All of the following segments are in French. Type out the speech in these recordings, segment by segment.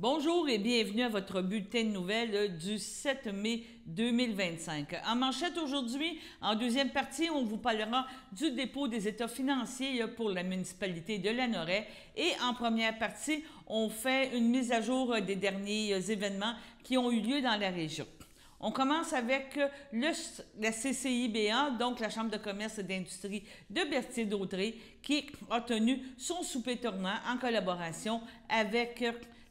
Bonjour et bienvenue à votre bulletin de nouvelles du 7 mai 2025. En manchette aujourd'hui, en deuxième partie, on vous parlera du dépôt des états financiers pour la municipalité de Lanoraie et en première partie, on fait une mise à jour des derniers événements qui ont eu lieu dans la région. On commence avec la CCIBA, donc la Chambre de commerce et d'industrie de Berthier-Dautrey, qui a tenu son souper tournant en collaboration avec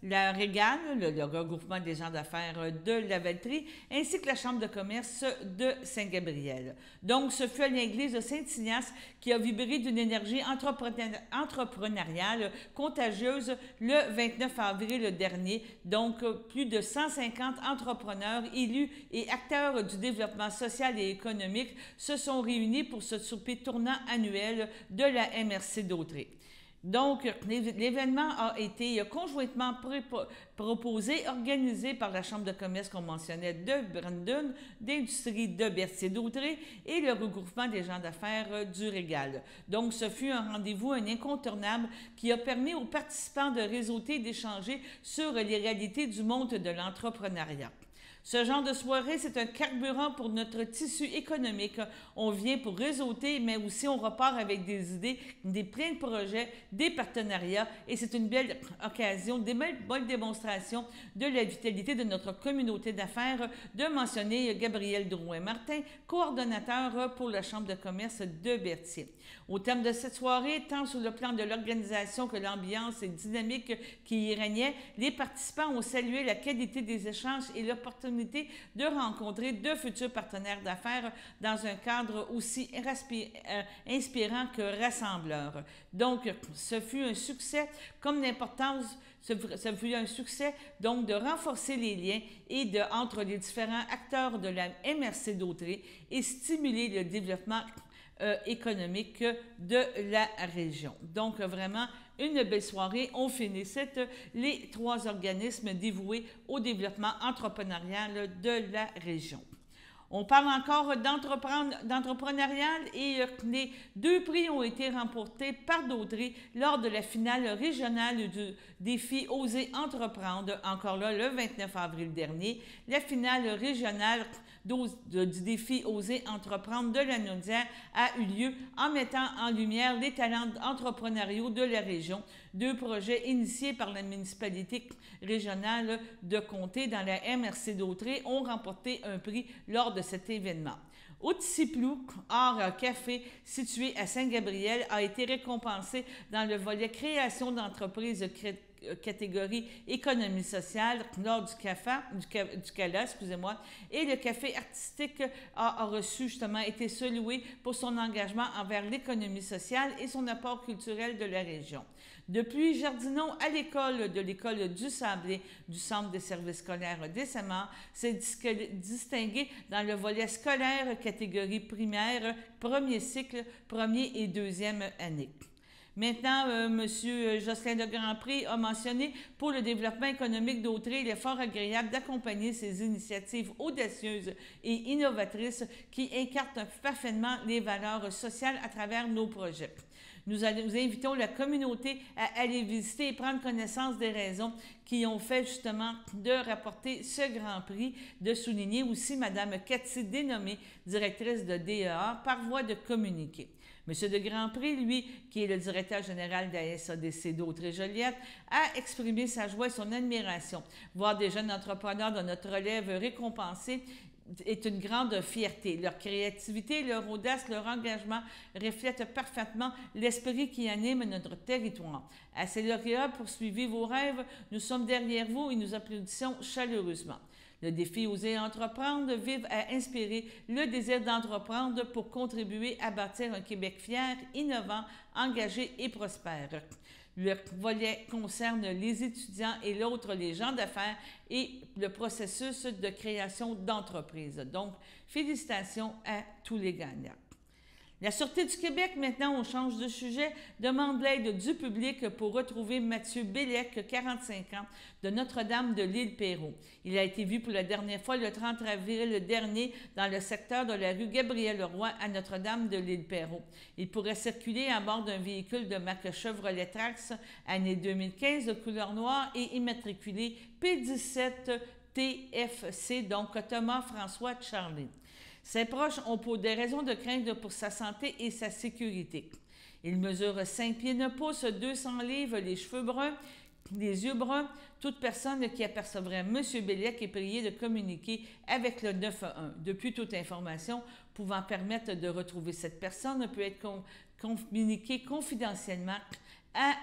la Régale, le regroupement des gens d'affaires de la Valtrie, ainsi que la Chambre de commerce de Saint-Gabriel. Donc, ce fut à l'église de Saint-Ignace qui a vibré d'une énergie entrepreneuriale contagieuse le 29 avril dernier. Donc, plus de 150 entrepreneurs, élus et acteurs du développement social et économique se sont réunis pour ce souper tournant annuel de la MRC Dautrey. Donc, l'événement a été conjointement proposé, organisé par la Chambre de commerce qu'on mentionnait de Brandon, d'industrie de Berthier-Dautrey et le regroupement des gens d'affaires du Régal. Donc, ce fut un rendez-vous, un incontournable qui a permis aux participants de réseauter et d'échanger sur les réalités du monde de l'entrepreneuriat. Ce genre de soirée, c'est un carburant pour notre tissu économique. On vient pour réseauter, mais aussi on repart avec des idées, des plein de projets, des partenariats et c'est une belle occasion, des belles démonstrations de la vitalité de notre communauté d'affaires de mentionner Gabriel Drouin-Martin, coordonnateur pour la Chambre de commerce de Berthier. Au terme de cette soirée, tant sur le plan de l'organisation que l'ambiance et dynamique qui y régnait, les participants ont salué la qualité des échanges et l'opportunité de rencontrer de futurs partenaires d'affaires dans un cadre aussi inspirant que rassembleur. Donc, ce fut un succès, comme l'importance, ce fut un succès donc de renforcer les liens et entre les différents acteurs de la MRC Dautrey et stimuler le développement économique de la région. Donc, vraiment, une belle soirée. On félicite les trois organismes dévoués au développement entrepreneurial de la région. On parle encore d'entrepreneurial et les deux prix ont été remportés par Dautrey lors de la finale régionale du défi Oser entreprendre, encore là le 29 avril dernier. La finale régionale du défi Oser entreprendre de la Naudière a eu lieu en mettant en lumière les talents entrepreneuriaux de la région. Deux projets initiés par la municipalité régionale de Comté dans la MRC Dautrey ont remporté un prix lors de cet événement. Outissiplou Art Café, situé à Saint-Gabriel, a été récompensé dans le volet création d'entreprises catégorie économie sociale lors du CALA, et le café artistique a reçu justement été salué pour son engagement envers l'économie sociale et son apport culturel de la région. Depuis Jardinon à l'école du Sablé du Centre des services scolaires d'Essamar s'est distingué dans le volet scolaire catégorie primaire, premier cycle, premier et deuxième année. Maintenant, M. Jocelyn de Grandpré a mentionné pour le développement économique d'Autrey, il est fort agréable d'accompagner ces initiatives audacieuses et innovatrices qui incarnent parfaitement les valeurs sociales à travers nos projets. Nous invitons la communauté à aller visiter et prendre connaissance des raisons qui ont fait justement de rapporter ce Grand Prix, de souligner aussi Mme Cathy Dénommé, directrice de DEA, par voie de communiqué. M. de Grandpré, lui, qui est le directeur général de la SADC d'Autrey-Joliette, a exprimé sa joie et son admiration. Voir des jeunes entrepreneurs de notre relève récompensés est une grande fierté. Leur créativité, leur audace, leur engagement reflètent parfaitement l'esprit qui anime notre territoire. À ces lauréats, poursuivez vos rêves, nous sommes derrière vous et nous applaudissons chaleureusement. Le défi Oser entreprendre vise à inspirer le désir d'entreprendre pour contribuer à bâtir un Québec fier, innovant, engagé et prospère. Le volet concerne les étudiants et l'autre les gens d'affaires et le processus de création d'entreprise. Donc, félicitations à tous les gagnants. La Sûreté du Québec, maintenant, on change de sujet, demande l'aide du public pour retrouver Mathieu Bélec, 45 ans, de Notre-Dame de l'Île-Perrot. Il a été vu pour la dernière fois le 30 avril dernier dans le secteur de la rue Gabriel-Leroy à Notre-Dame de l'Île-Perrot. Il pourrait circuler à bord d'un véhicule de marque Chevrolet Trax, année 2015, de couleur noire et immatriculé P17 TFC, donc Thomas François Charlie. Ses proches ont pour des raisons de crainte pour sa santé et sa sécurité. Il mesure 5 pieds 9 pouces, 200 livres, les cheveux bruns, les yeux bruns. Toute personne qui apercevrait M. Bélec est priée de communiquer avec le 911. Depuis, toute information pouvant permettre de retrouver cette personne peut être communiquée confidentiellement à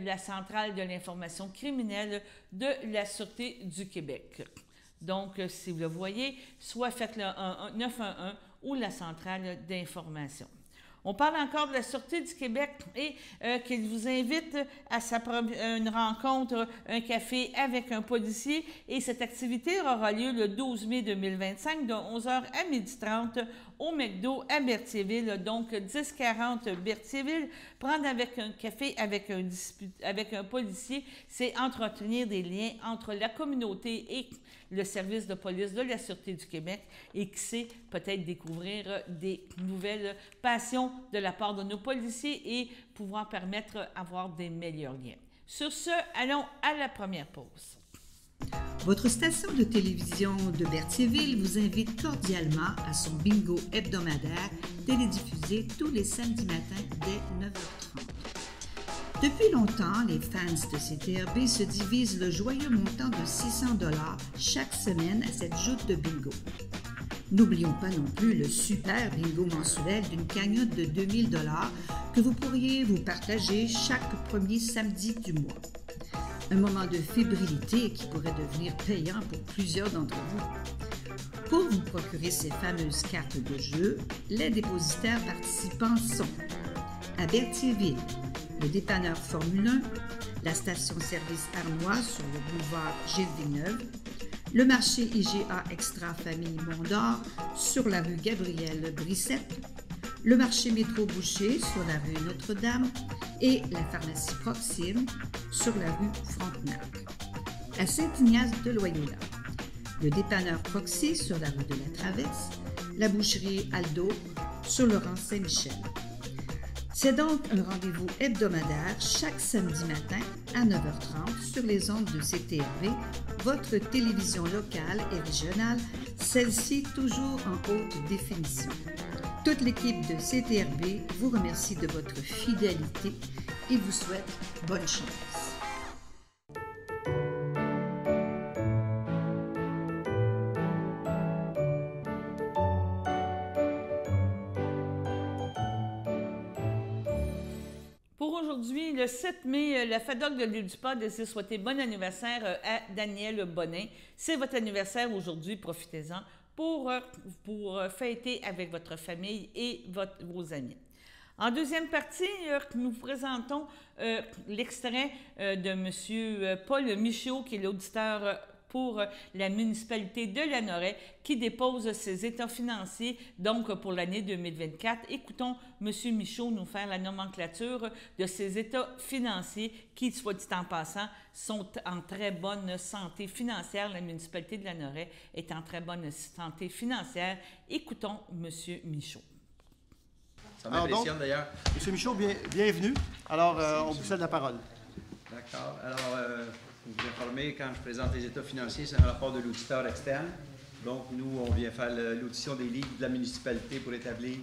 la centrale de l'information criminelle de la Sûreté du Québec. Donc, si vous le voyez, soit faites le 911 ou la centrale d'information. On parle encore de la Sûreté du Québec et qu'il vous invite à une rencontre, un café avec un policier. Et cette activité aura lieu le 12 mai 2025 de 11h à 12h30 au McDo à Berthierville, donc 1040 Berthierville. Prendre avec un café avec un policier, c'est entretenir des liens entre la communauté et le service de police de la Sûreté du Québec et qui sait peut-être découvrir des nouvelles passions de la part de nos policiers et pouvoir permettre d'avoir des meilleurs liens. Sur ce, allons à la première pause. Votre station de télévision de Berthierville vous invite cordialement à son bingo hebdomadaire télédiffusé tous les samedis matins dès 9h30. Depuis longtemps, les fans de CTRB se divisent le joyeux montant de 600 $ chaque semaine à cette joute de bingo. N'oublions pas non plus le super bingo mensuel d'une cagnotte de 2000 $ que vous pourriez vous partager chaque premier samedi du mois. Un moment de fébrilité qui pourrait devenir payant pour plusieurs d'entre vous. Pour vous procurer ces fameuses cartes de jeu, les dépositaires participants sont à Berthierville, le dépanneur Formule 1, la station-service Arnois sur le boulevard Gilles-Villeneuve, le marché IGA Extra Famille Mont-d'Or sur la rue Gabriel-Brissette, le marché Métro Boucher sur la rue Notre-Dame et la pharmacie Proxime sur la rue Frontenac. À Saint-Ignace de Loyola, le dépanneur Proxy sur la rue de la Traverse, la boucherie Aldo sur le rang Saint-Michel. C'est donc un rendez-vous hebdomadaire chaque samedi matin à 9h30 sur les ondes de CTRB, votre télévision locale et régionale, celle-ci toujours en haute définition. Toute l'équipe de CTRB vous remercie de votre fidélité et vous souhaite bonne chance. Pour aujourd'hui, le 7 mai, la FADOC de l'île du Pas désire souhaiter bon anniversaire à Daniel Bonin. C'est votre anniversaire aujourd'hui, profitez-en pour fêter avec votre famille et vos amis. En deuxième partie, nous vous présentons l'extrait de M. Paul Michaud, qui est l'auditeur pour la municipalité de Lanoraie, qui dépose ses états financiers, donc pour l'année 2024. Écoutons M. Michaud nous faire la nomenclature de ces états financiers qui, soit dit en passant, sont en très bonne santé financière. La municipalité de Lanoraie est en très bonne santé financière. Écoutons M. Michaud. Ça m'impressionne d'ailleurs. M. Michaud, bienvenue. Alors, on vous cède la parole. D'accord. Alors, vous informer, quand je présente les états financiers, c'est un rapport de l'auditeur externe. Donc, nous, on vient faire l'audition des livres de la municipalité pour établir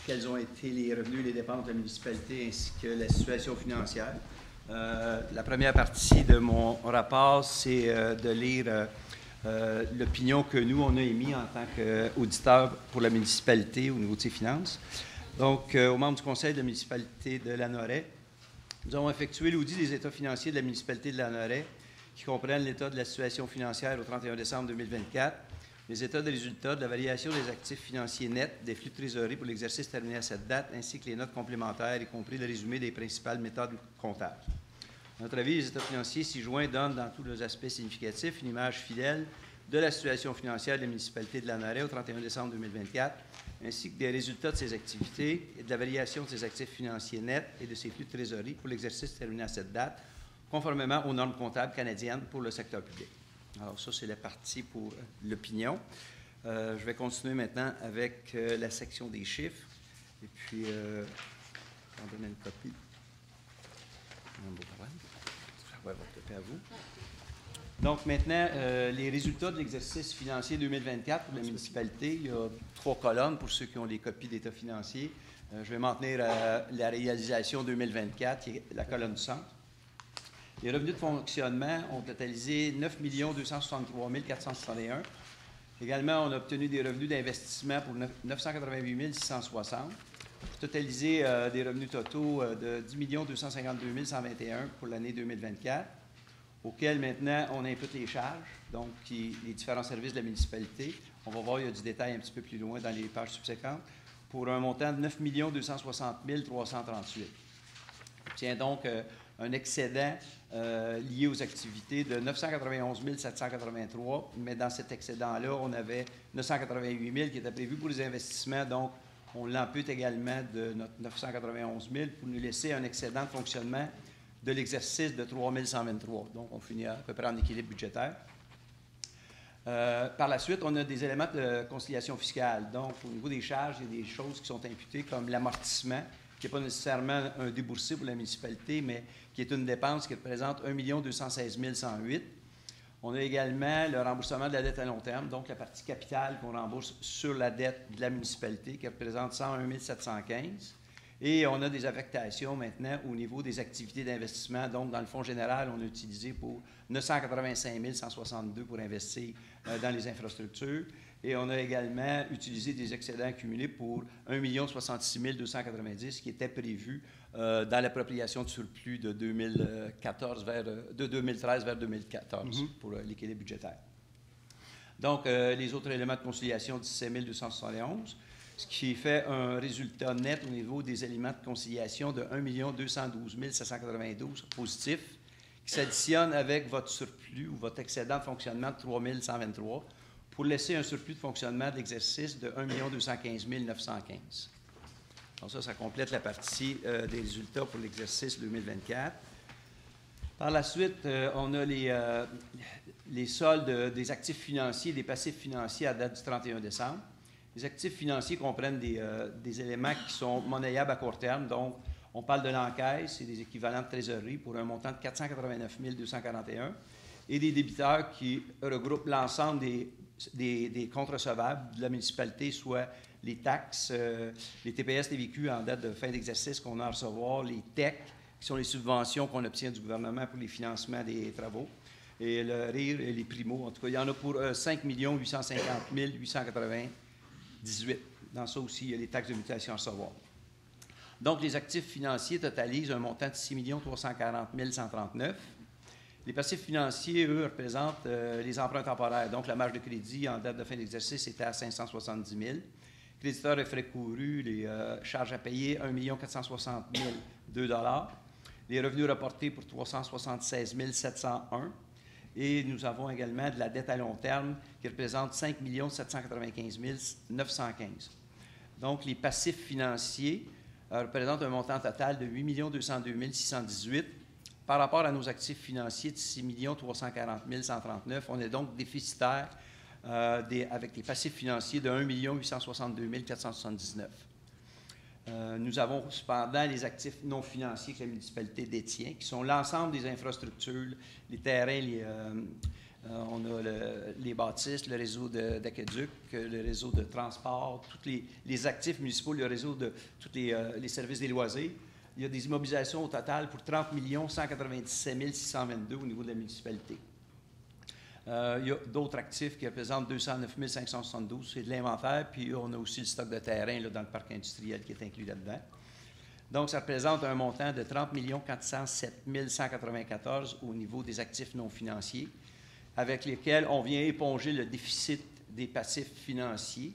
quels ont été les revenus et les dépenses de la municipalité ainsi que la situation financière. La première partie de mon rapport, c'est de lire l'opinion que nous, on a émise en tant qu'auditeur pour la municipalité au niveau de ses finances. Donc, aux membres du conseil de la municipalité de Lanoraie, nous avons effectué l'audit des états financiers de la municipalité de Lanoraie, qui comprennent l'état de la situation financière au 31 décembre 2024, les états de résultats de la variation des actifs financiers nets, des flux de trésorerie pour l'exercice terminé à cette date, ainsi que les notes complémentaires, y compris le résumé des principales méthodes comptables. À notre avis, les états financiers ci-joints donnent, dans tous leurs aspects significatifs, une image fidèle de la situation financière de la municipalité de Lanoraie au 31 décembre 2024, ainsi que des résultats de ses activités et de la variation de ses actifs financiers nets et de ses flux de trésorerie pour l'exercice terminé à cette date, conformément aux normes comptables canadiennes pour le secteur public. Alors ça, c'est la partie pour l'opinion. Je vais continuer maintenant avec la section des chiffres. Et puis, on donne une copie. Je vais votre copie à vous. Donc maintenant, les résultats de l'exercice financier 2024 pour la municipalité. Il y a 3 colonnes pour ceux qui ont les copies d'état financier. Je vais m'en tenir à la réalisation 2024, qui est la colonne du centre. Les revenus de fonctionnement ont totalisé 9 263 461. Également, on a obtenu des revenus d'investissement pour 988 660. Pour totaliser des revenus totaux de 10 252 121 pour l'année 2024, auxquels maintenant on impute les charges, donc les différents services de la municipalité. On va voir, il y a du détail un petit peu plus loin dans les pages subséquentes, pour un montant de 9 260 338. On obtient donc un excédent lié aux activités de 991 783, mais dans cet excédent-là, on avait 988 000 qui étaient prévus pour les investissements, donc on l'ampute également de notre 991 000 pour nous laisser un excédent de fonctionnement de l'exercice de 3 123. Donc, on finit à peu près en équilibre budgétaire. Par la suite, on a des éléments de conciliation fiscale. Donc, au niveau des charges, il y a des choses qui sont imputées comme l'amortissement, qui n'est pas nécessairement un déboursé pour la municipalité, mais qui est une dépense qui représente 1 216 108. On a également le remboursement de la dette à long terme, donc la partie capitale qu'on rembourse sur la dette de la municipalité, qui représente 101 715. Et on a des affectations maintenant au niveau des activités d'investissement. Donc, dans le fonds général, on a utilisé pour 985 162 pour investir dans les infrastructures. Et on a également utilisé des excédents accumulés pour 1 066 290 qui étaient prévus dans l'appropriation de surplus de 2013 vers 2014 pour l'équilibre budgétaire. Donc, les autres éléments de conciliation, 17 271, ce qui fait un résultat net au niveau des éléments de conciliation de 1 212 792 positif, qui s'additionne avec votre surplus ou votre excédent de fonctionnement de 3 123 pour laisser un surplus de fonctionnement d'exercice de 1 215 915. Donc ça complète la partie des résultats pour l'exercice 2024. Par la suite, on a les soldes des actifs financiers et des passifs financiers à date du 31 décembre. Les actifs financiers comprennent des éléments qui sont monnayables à court terme. Donc, on parle de l'encaisse et des équivalents de trésorerie pour un montant de 489 241 et des débiteurs qui regroupent l'ensemble des comptes recevables de la municipalité, soit les taxes, les TPS, TVQ en date de fin d'exercice qu'on a à recevoir, les TEC, qui sont les subventions qu'on obtient du gouvernement pour les financements des travaux, et le RIR et les primos. En tout cas, il y en a pour 5 850 898. Dans ça aussi, il y a les taxes de mutation à recevoir. Donc, les actifs financiers totalisent un montant de 6 340 139. Les passifs financiers, eux, représentent les emprunts temporaires. Donc, la marge de crédit en date de fin d'exercice était à 570 000. Créditeurs et frais courus, les charges à payer, 1 460 002 $. Les revenus rapportés pour 376 701. Et nous avons également de la dette à long terme qui représente 5 795 915. Donc, les passifs financiers représentent un montant total de 8 202 618. Par rapport à nos actifs financiers de 6 340 139, on est donc déficitaire avec des passifs financiers de 1 862 479. Nous avons cependant les actifs non financiers que la municipalité détient, qui sont l'ensemble des infrastructures, les terrains, on a les bâtisses, le réseau d'aqueduc, le réseau de transport, tous les actifs municipaux, le réseau de tous les services des loisirs. Il y a des immobilisations au total pour 30 197 622 au niveau de la municipalité. Il y a d'autres actifs qui représentent 209 572, c'est de l'inventaire, puis on a aussi le stock de terrain là, dans le parc industriel qui est inclus là-dedans. Donc, ça représente un montant de 30 407 194 au niveau des actifs non financiers, avec lesquels on vient éponger le déficit des passifs financiers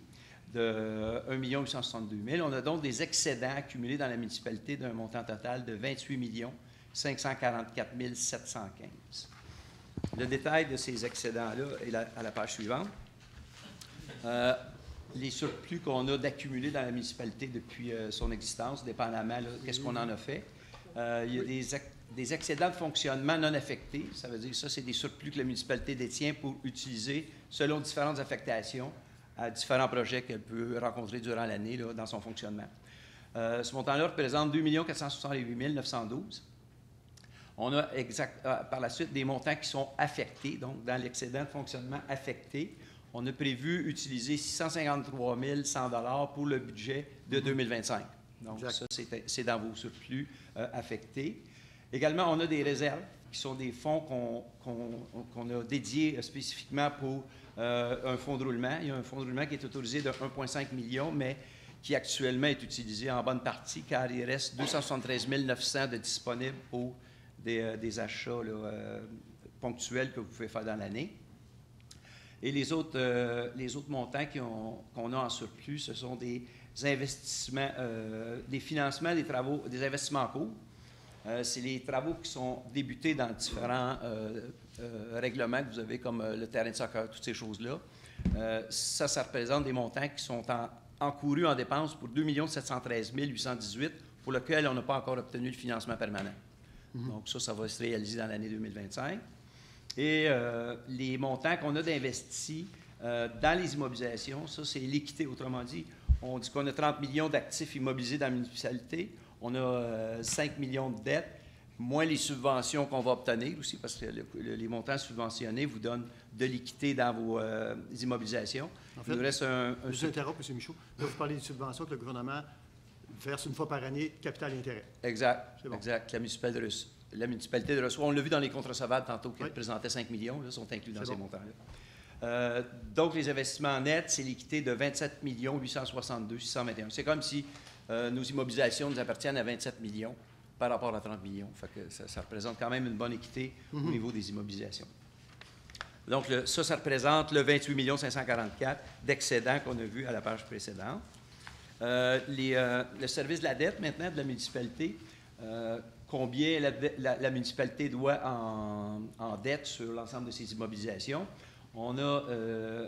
de 1 862 000. On a donc des excédents accumulés dans la municipalité d'un montant total de 28 544 715. Le détail de ces excédents-là est à la page suivante. les surplus qu'on a d'accumulés dans la municipalité depuis son existence, dépendamment de qu'est-ce qu'on en a fait. Il y a des excédents de fonctionnement non affectés. Ça veut dire que ça, c'est des surplus que la municipalité détient pour utiliser selon différentes affectations à différents projets qu'elle peut rencontrer durant l'année dans son fonctionnement. Ce montant-là représente 2 468 912. On a par la suite des montants qui sont affectés, donc dans l'excédent de fonctionnement affecté. On a prévu utiliser 653 100 $ pour le budget de 2025. Donc, ça, c'est dans vos surplus affectés. Également, on a des réserves qui sont des fonds qu'on a dédiés spécifiquement pour un fonds de roulement. Il y a un fonds de roulement qui est autorisé de 1,5 million, mais qui actuellement est utilisé en bonne partie car il reste 273 900 de disponibles pour des achats ponctuels que vous pouvez faire dans l'année. Et les autres montants qu'on a en surplus, ce sont des investissements, des financements des travaux, des investissements en cours. C'est les travaux qui sont débutés dans différents règlements que vous avez, comme le terrain de soccer, toutes ces choses-là. Ça représente des montants qui sont encourus en dépenses pour 2 713 818, pour lequel on n'a pas encore obtenu le financement permanent. Donc, ça va se réaliser dans l'année 2025. Et les montants qu'on a d'investis dans les immobilisations, ça, c'est l'équité. Autrement dit, on dit qu'on a 30 millions d'actifs immobilisés dans la municipalité. On a 5 millions de dettes, moins les subventions qu'on va obtenir aussi, parce que les montants subventionnés vous donnent de l'équité dans vos immobilisations. En fait, il nous reste je vous interromps, M. Michaud. Là, vous parlez des subventions que le gouvernement verse une fois par année, capital et intérêt. Exact. C'est bon. Exact. La municipalité de reçoit. On l'a vu dans les comptes recevables tantôt, qui représentaient 5 millions, là, sont inclus dans ces montants-là. Donc, les investissements nets, c'est l'équité de 27 862 621. C'est comme si nos immobilisations nous appartiennent à 27 millions par rapport à 30 millions. Fait que ça représente quand même une bonne équité au niveau des immobilisations. Donc, ça représente le 28 544 d'excédent qu'on a vu à la page précédente. Le service de la dette, maintenant, de la municipalité, combien la municipalité doit en dette sur l'ensemble de ses immobilisations. On a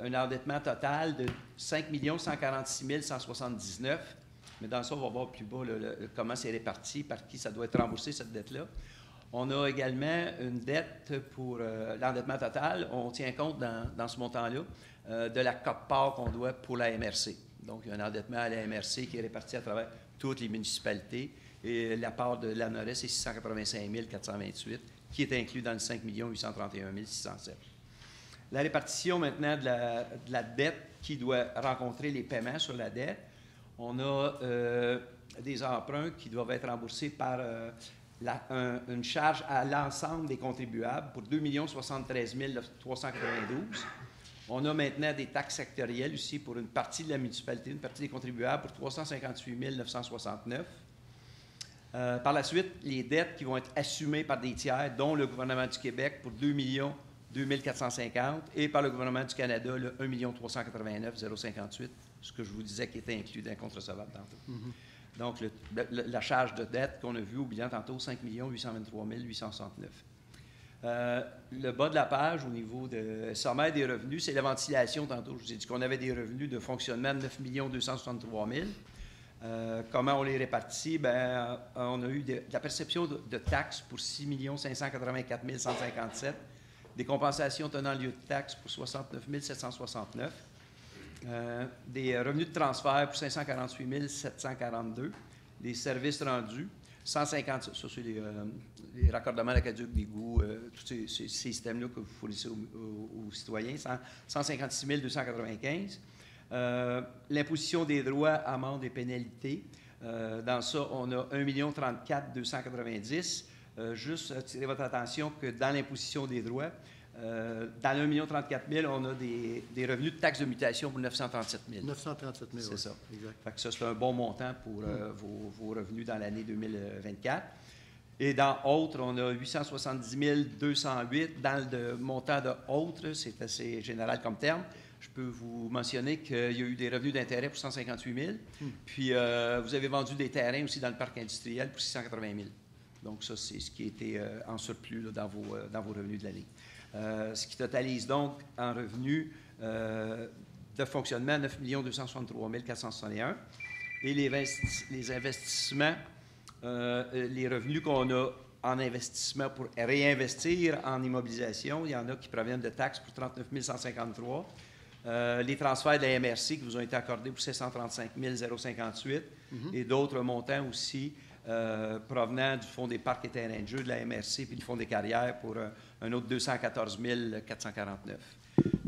un endettement total de 5 146 179. Mais dans ça, on va voir plus bas comment c'est réparti, par qui ça doit être remboursé, cette dette-là. On a également une dette pour l'endettement total. On tient compte dans ce montant-là de la quote-part qu'on doit pour la MRC. Donc, il y a un endettement à la MRC qui est réparti à travers toutes les municipalités. Et la part de l'ANORES, c'est 685 428, qui est inclus dans le 5 831 607. La répartition maintenant de la dette qui doit rencontrer les paiements sur la dette. On a des emprunts qui doivent être remboursés par une charge à l'ensemble des contribuables pour 2 073 392. On a maintenant des taxes sectorielles aussi pour une partie de la municipalité, une partie des contribuables pour 358 969. Par la suite, les dettes qui vont être assumées par des tiers, dont le gouvernement du Québec pour 2 450 et par le gouvernement du Canada, le 1 389 058, ce que je vous disais qui était inclus dans les comptes recevables tantôt. Donc, la charge de dette qu'on a vue au bilan tantôt, 5 823 869. Le bas de la page, au niveau de sommaire des revenus, c'est la ventilation. Tantôt, je vous ai dit qu'on avait des revenus de fonctionnement de 9 263 000. Comment on les répartit? Bien, on a eu de la perception de taxes pour 6 584 157, des compensations tenant lieu de taxes pour 69 769, des revenus de transfert pour 548 742, des services rendus, 150, ça c'est les raccordements à l'aqueduc, d'égout, tous ces systèmes-là que vous fournissez aux citoyens, 156 295. L'imposition des droits, amendes et pénalités. Dans ça, on a 1 034 290. Juste attirer votre attention que dans l'imposition des droits, dans le 1 034 000, on a des revenus de taxes de mutation pour 937 000. 937 000, c'est ça. Exact. Fait que ça, c'est un bon montant pour vos revenus dans l'année 2024. Et dans autres, on a 870 208. Dans le montant de autres, c'est assez général comme terme. Je peux vous mentionner qu'il y a eu des revenus d'intérêt pour 158 000. Puis, vous avez vendu des terrains aussi dans le parc industriel pour 680 000. Donc, ça, c'est ce qui a été en surplus là, dans vos revenus de l'année. Ce qui totalise donc en revenus de fonctionnement, 9 263 461. Et les investissements, les revenus qu'on a en investissement pour réinvestir en immobilisation, il y en a qui proviennent de taxes pour 39 153. Les transferts de la MRC qui vous ont été accordés pour 735 058 et d'autres montants aussi provenant du Fonds des parcs et terrains de jeu de la MRC puis du Fonds des carrières pour un autre 214 449.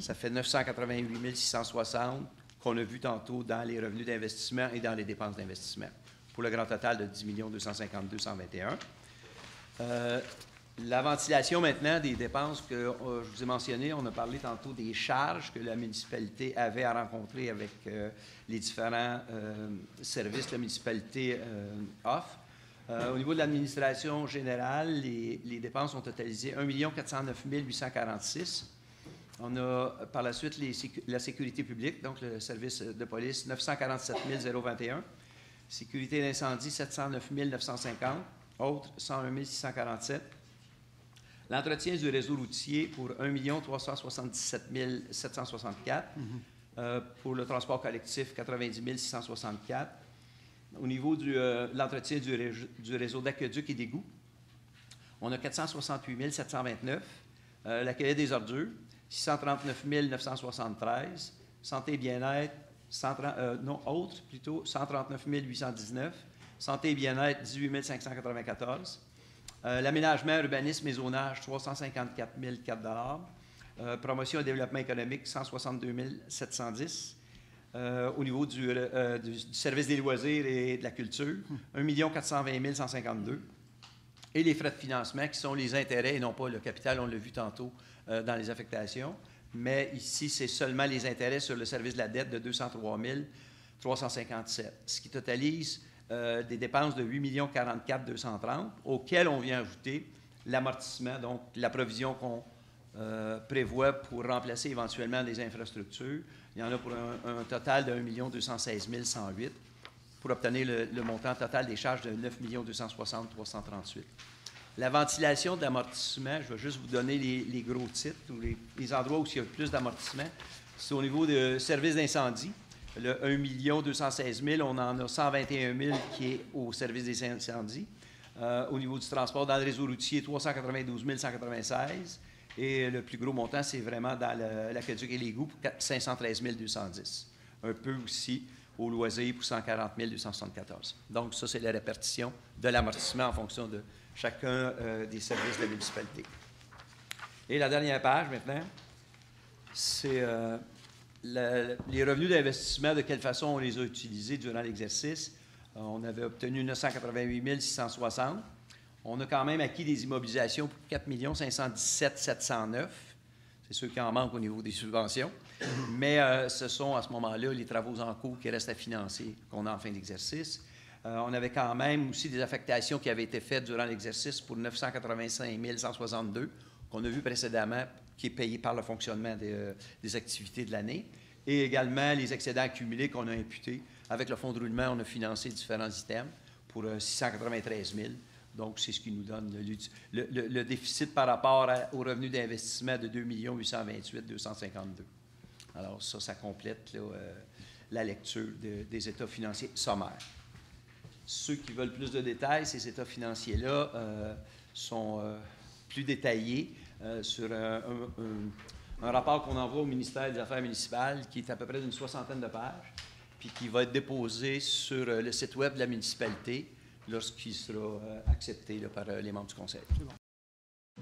Ça fait 988 660 qu'on a vu tantôt dans les revenus d'investissement et dans les dépenses d'investissement, pour le grand total de 10 252 121. La ventilation maintenant des dépenses que je vous ai mentionnées, on a parlé tantôt des charges que la municipalité avait à rencontrer avec les différents services que la municipalité offre. Au niveau de l'administration générale, les dépenses ont totalisé 1 409 846. On a par la suite la sécurité publique, donc le service de police, 947 021. Sécurité d'incendie, 709 950. Autres, 101 647. L'entretien du réseau routier pour 1 377 764. Pour le transport collectif, 90 664. Au niveau de l'entretien du réseau d'aqueduc et d'égouts, on a 468 729. L'accueil des ordures, 639 973. Santé et bien-être, 139 819. Santé et bien-être, 18 594. L'aménagement, urbanisme et zonage, 354 004 promotion et développement économique, 162 710 au niveau du service des loisirs et de la culture, 1 420 152 et les frais de financement, qui sont les intérêts et non pas le capital, on l'a vu tantôt dans les affectations, mais ici, c'est seulement les intérêts sur le service de la dette de 203 357, ce qui totalise des dépenses de 8 44 230, auxquelles on vient ajouter l'amortissement, donc la provision qu'on prévoit pour remplacer éventuellement des infrastructures. Il y en a pour un total de 1 216 108 pour obtenir le montant total des charges de 9 260 338. La ventilation de l'amortissement, je vais juste vous donner les gros titres ou les endroits où il y a plus d'amortissement. C'est au niveau de service d'incendie. Le 1 216 000, on en a 121 000 qui est au service des incendies. Au niveau du transport dans le réseau routier, 392 196. Et le plus gros montant, c'est vraiment dans l'aqueduc et l'égout pour 513 210. Un peu aussi au loisir pour 140 274. Donc, ça, c'est la répartition de l'amortissement en fonction de chacun des services de la municipalité. Et la dernière page, maintenant, c'est les revenus d'investissement, de quelle façon on les a utilisés durant l'exercice. On avait obtenu 988 660. On a quand même acquis des immobilisations pour 4 517 709. C'est sûr qu'il en manque au niveau des subventions. Mais ce sont à ce moment-là les travaux en cours qui restent à financer qu'on a en fin d'exercice. On avait quand même aussi des affectations qui avaient été faites durant l'exercice pour 985 162, qu'on a vu précédemment, qui est payé par le fonctionnement des activités de l'année. Et également les excédents accumulés qu'on a imputés. Avec le fonds de roulement, on a financé différents items pour 693 000. Donc, c'est ce qui nous donne le déficit par rapport au revenu d'investissement de 2 828 252. Alors, ça complète là, la lecture des états financiers sommaires. Ceux qui veulent plus de détails, ces états financiers-là sont plus détaillés sur un rapport qu'on envoie au ministère des Affaires municipales qui est à peu près d'une 60aine de pages, puis qui va être déposé sur le site web de la municipalité lorsqu'il sera accepté là, par les membres du conseil.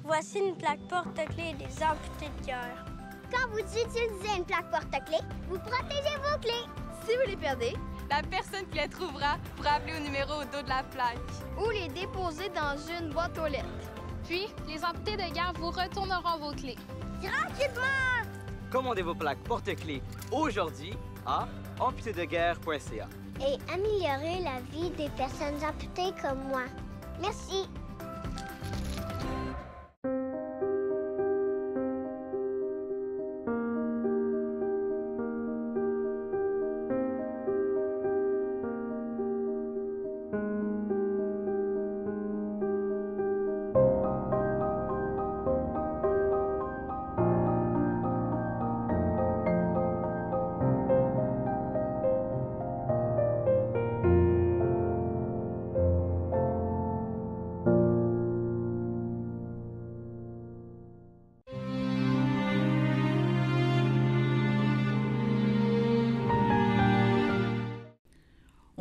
Voici une plaque porte-clés des amputés de cœur. Quand vous utilisez une plaque porte-clés, vous protégez vos clés. Si vous les perdez, la personne qui les trouvera pourra appeler au numéro au dos de la plaque. Ou les déposer dans une boîte aux lettres. Puis, les amputés de guerre vous retourneront vos clés. Gratuitement! Commandez vos plaques porte-clés aujourd'hui à amputédeguerre.ca. Et améliorer la vie des personnes amputées comme moi. Merci.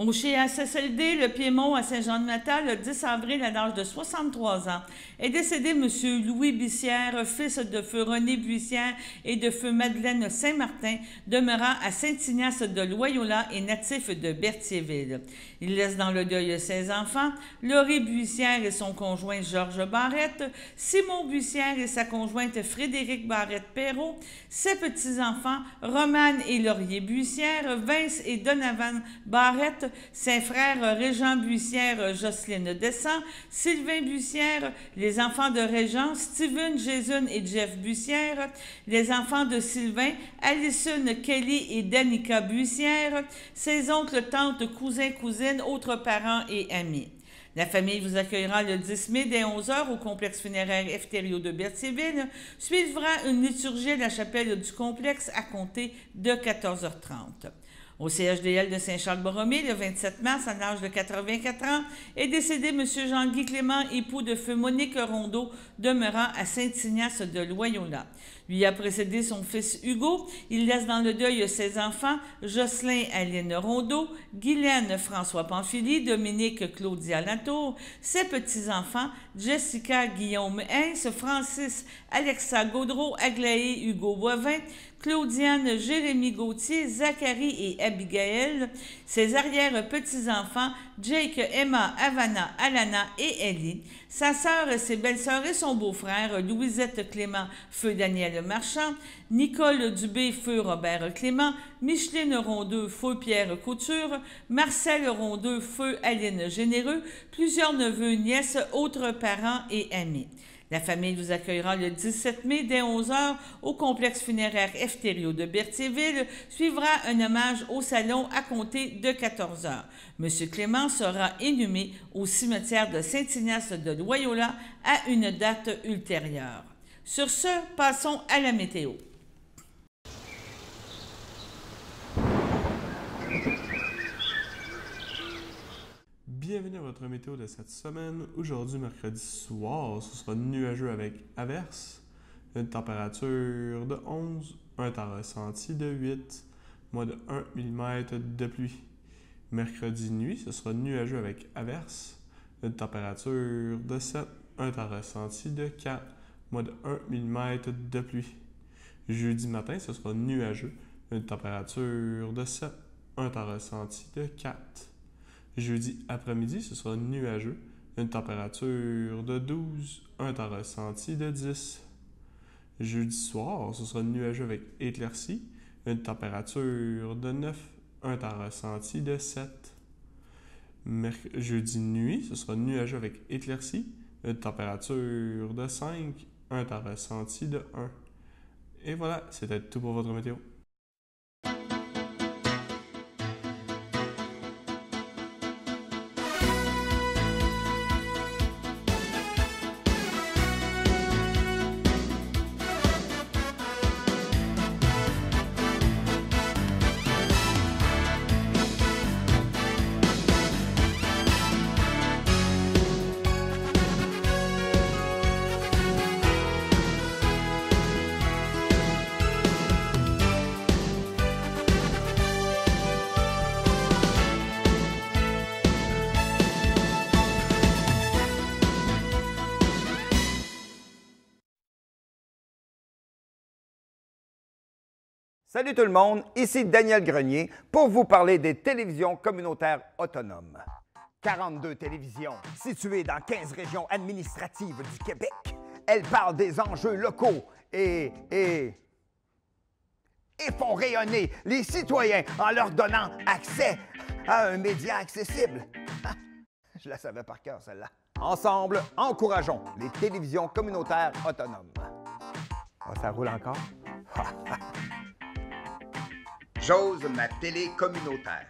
Au CHSLD, le Piémont à Saint-Jean-de-Matal, le 10 avril, à l'âge de 63 ans, est décédé M. Louis Bussière, fils de feu René Bussière et de feu Madeleine Saint-Martin, demeurant à Saint-Ignace de Loyola et natif de Berthierville. Il laisse dans le deuil 16 enfants, Laurie Bussière et son conjoint Georges Barrette, Simon Bussière et sa conjointe Frédéric Barrette-Perrault, ses petits-enfants Romane et Laurier Bussière, Vince et Donovan Barrette, ses frères Régent Bussière, Jocelyne Descamps, Sylvain Bussière, les enfants de Régent, Steven, Jason et Jeff Bussière, les enfants de Sylvain, Alison, Kelly et Danica Bussière, ses oncles, tantes, cousins, cousines, autres parents et amis. La famille vous accueillera le 10 mai dès 11h au complexe funéraire Efterio de Berthierville. Suivra une liturgie à la chapelle du complexe à compter de 14h30. Au CHDL de Saint-Charles-Borromée, le 27 mars, à l'âge de 84 ans, est décédé M. Jean-Guy Clément, époux de feu Monique Rondeau, demeurant à Saint-Ignace de Loyola. Lui a précédé son fils Hugo. Il laisse dans le deuil ses enfants, Jocelyn Aline Rondeau, Guylaine François Pamphili, Dominique Claudia Latour, ses petits-enfants, Jessica Guillaume Hens, Francis Alexa Gaudreau, Aglaé Hugo Boivin, Claudiane Jérémy Gauthier, Zachary et Abigail, ses arrière-petits-enfants, Jake, Emma, Havana, Alana et Ellie, sa sœur, ses belles-sœurs et son beau-frère, Louisette Clément, feu Daniel Marchand, Nicole Dubé, feu Robert Clément, Micheline Rondeau, feu Pierre Couture, Marcel Rondeau, feu Aline Généreux, plusieurs neveux, nièces, autres parents et amis. La famille vous accueillera le 17 mai dès 11h au complexe funéraire Efterio de Berthierville. Suivra un hommage au salon à compter de 14h. M. Clément sera inhumé au cimetière de Saint-Ignace de Loyola à une date ultérieure. Sur ce, passons à la météo. Bienvenue à votre météo de cette semaine. Aujourd'hui, mercredi soir, ce sera nuageux avec averses, une température de 11, un temps ressenti de 8, moins de 1 mm de pluie. Mercredi nuit, ce sera nuageux avec averses, une température de 7, un temps ressenti de 4, moins de 1 mm de pluie. Jeudi matin, ce sera nuageux, une température de 7, un temps ressenti de 4. Jeudi après-midi, ce sera nuageux, une température de 12, un temps ressenti de 10. Jeudi soir, ce sera nuageux avec éclaircies, une température de 9, un temps ressenti de 7. Jeudi nuit, ce sera nuageux avec éclaircies, une température de 5, un temps ressenti de 1. Et voilà, c'était tout pour votre météo. Salut tout le monde, ici Daniel Grenier pour vous parler des télévisions communautaires autonomes. 42 télévisions situées dans 15 régions administratives du Québec. Elles parlent des enjeux locaux et font rayonner les citoyens en leur donnant accès à un média accessible. Je la savais par cœur, celle-là. Ensemble, encourageons les télévisions communautaires autonomes. Oh, ça roule encore? J'ose ma télé communautaire.